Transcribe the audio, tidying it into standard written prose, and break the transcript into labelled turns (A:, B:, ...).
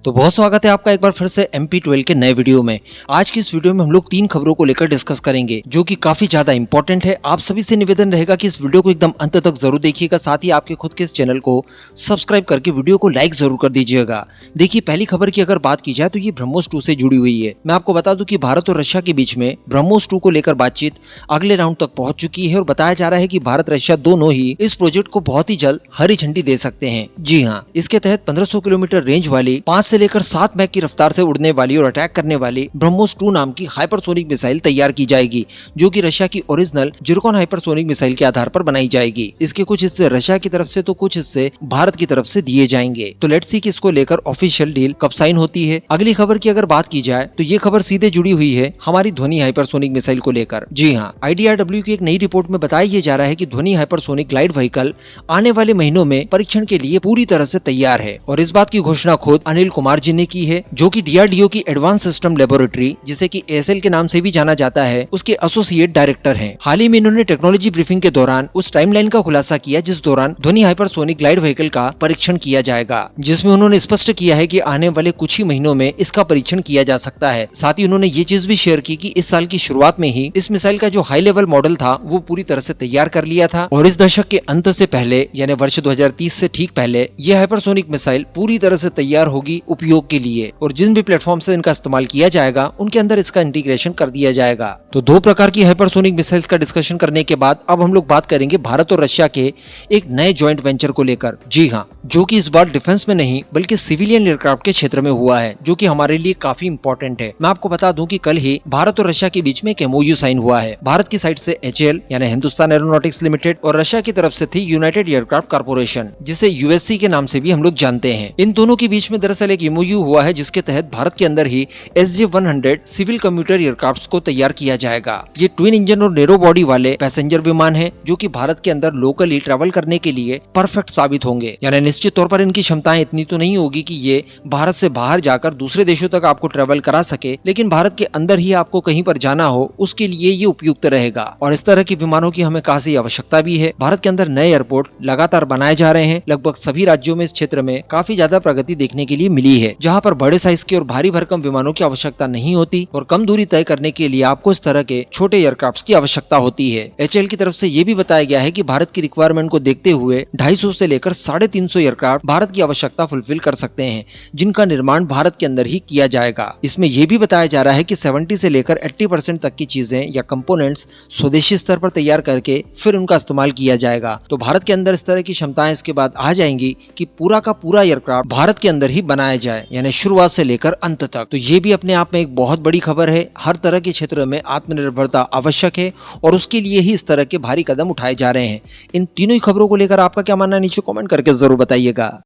A: तो बहुत स्वागत है आपका एक बार फिर से MP12 के नए वीडियो में। आज की इस वीडियो में हम लोग 3 खबरों को लेकर डिस्कस करेंगे जो कि काफी ज्यादा इंपॉर्टेंट है। आप सभी से निवेदन रहेगा कि इस वीडियो को एकदम अंत तक जरूर देखिएगा, साथ ही आपके खुद के इस चैनल को सब्सक्राइब करके वीडियो को लाइक जरूर कर दीजिएगा। देखिए, पहली खबर की अगर बात की जाए तो ये ब्रह्मोस 2 से जुड़ी हुई है। मैं आपको बता दूं कि भारत और रशिया के बीच में ब्रह्मोस 2 को लेकर बातचीत अगले राउंड तक पहुंच चुकी है और बताया जा रहा है कि भारत रशिया दोनों ही इस प्रोजेक्ट को बहुत ही जल्द हरी झंडी दे सकते हैं। जी हाँ, इसके तहत 1500 किलोमीटर रेंज वाली 5 से लेकर 7 मैक की रफ्तार से उड़ने वाली और अटैक करने वाली ब्रह्मोस 2 नाम की हाइपरसोनिक मिसाइल तैयार की जाएगी, जो कि रशिया की ओरिजिनल जिरकॉन हाइपरसोनिक मिसाइल के आधार पर बनाई जाएगी। इसके कुछ हिस्से रशिया की तरफ से तो कुछ हिस्से भारत की तरफ से दिए जाएंगे। तो लेट्स सी कि इसको लेकर ऑफिशियल डील कब साइन होती है। अगली खबर की अगर बात की जाए तो ये खबर सीधे जुड़ी हुई है हमारी ध्वनि हाइपरसोनिक मिसाइल को लेकर। जी हाँ, IDRW की एक नई रिपोर्ट में बताया ये जा रहा है कि ध्वनि हाइपरसोनिक ग्लाइड व्हीकल आने वाले महीनों में परीक्षण के लिए पूरी तरह से तैयार है और इस बात की घोषणा खुद अनिल कुमार जी ने की है, जो कि DRDO की एडवांस सिस्टम लेबोरेटरी, जिसे कि ASL के नाम से भी जाना जाता है, उसके एसोसिएट डायरेक्टर हैं। हाल ही में इन्होंने टेक्नोलॉजी ब्रीफिंग के दौरान उस टाइमलाइन का खुलासा किया जिस दौरान ध्वनि हाइपरसोनिक ग्लाइड व्हीकल का परीक्षण किया जाएगा, जिसमें उन्होंने स्पष्ट किया है कि आने वाले कुछ ही महीनों में इसका परीक्षण किया जा सकता है। साथ ही उन्होंने ये चीज भी शेयर की कि इस साल की शुरुआत में ही इस मिसाइल का जो हाई लेवल मॉडल था वो पूरी तरह से तैयार कर लिया था और इस दशक के अंत से पहले यानी वर्ष 2030 से ठीक पहले यह हाइपरसोनिक मिसाइल पूरी तरह से तैयार होगी उपयोग के लिए और जिन भी प्लेटफॉर्म से इनका इस्तेमाल किया जाएगा उनके अंदर इसका इंटीग्रेशन कर दिया जाएगा। तो 2 प्रकार की हाइपरसोनिक मिसाइल्स का डिस्कशन करने के बाद अब हम लोग बात करेंगे भारत और रशिया के एक नए जॉइंट वेंचर को लेकर। जी हाँ, जो कि इस बार डिफेंस में नहीं बल्कि सिविलियन एयरक्राफ्ट के क्षेत्र में हुआ है, जो कि हमारे लिए काफी इंपॉर्टेंट है। मैं आपको बता दूं कि कल ही भारत और रशिया के बीच में एक MOU साइन हुआ है। भारत की साइड से HAL यानी हिंदुस्तान एरोनॉटिक्स लिमिटेड और रशिया की तरफ से थी यूनाइटेड एयरक्राफ्ट कॉर्पोरेशन, जिसे USC के नाम से भी हम लोग जानते हैं। इन दोनों के बीच में दरअसल एक MOU हुआ है जिसके तहत भारत के अंदर ही SJ-100 सिविल कम्यूटर एयरक्राफ्ट को तैयार किया जाएगा। ये ट्विन इंजन और नेरो बॉडी वाले पैसेंजर विमान है जो कि भारत के अंदर लोकली ट्रैवल करने के लिए परफेक्ट साबित होंगे। यानी निश्चित तौर पर इनकी क्षमताएं इतनी तो नहीं होगी कि ये भारत से बाहर जाकर दूसरे देशों तक आपको ट्रैवल करा सके, लेकिन भारत के अंदर ही आपको कहीं पर जाना हो उसके लिए ये उपयुक्त रहेगा और इस तरह के विमानों की हमें खासी आवश्यकता भी है। भारत के अंदर नए एयरपोर्ट लगातार बनाए जा रहे हैं। लगभग सभी राज्यों में इस क्षेत्र में काफी ज्यादा प्रगति देखने के लिए मिली है, जहाँ पर बड़े साइज के और भारी भरकम विमानों की आवश्यकता नहीं होती और कम दूरी तय करने के लिए आपको इस तरह के छोटे एयरक्राफ्ट की आवश्यकता होती है। HAL की तरफ से ये भी बताया गया है कि भारत की रिक्वायरमेंट को देखते हुए 250 से लेकर 350 एयरक्राफ्ट भारत की आवश्यकता फुलफिल कर सकते हैं, जिनका निर्माण भारत के अंदर ही किया जाएगा। इसमें यह भी बताया जा रहा है कि 70 से लेकर 80% तक की चीजें या कंपोनेंट्स स्वदेशी स्तर पर तैयार करके फिर उनका इस्तेमाल किया जाएगा। तो भारत के अंदर इस तरह की क्षमताएं इसके बाद आ जाएंगी कि पूरा का पूरा एयरक्राफ्ट भारत के अंदर ही बनाया जाए, यानी शुरुआत से लेकर अंत तक। तो ये भी अपने आप में एक बहुत बड़ी खबर है। हर तरह के क्षेत्र में आत्मनिर्भरता आवश्यक है और उसके लिए ही इस तरह के भारी कदम उठाए जा रहे हैं। इन तीनों ही खबरों को लेकर आपका क्या मानना है नीचे कमेंट करके जरूर बताइएगा।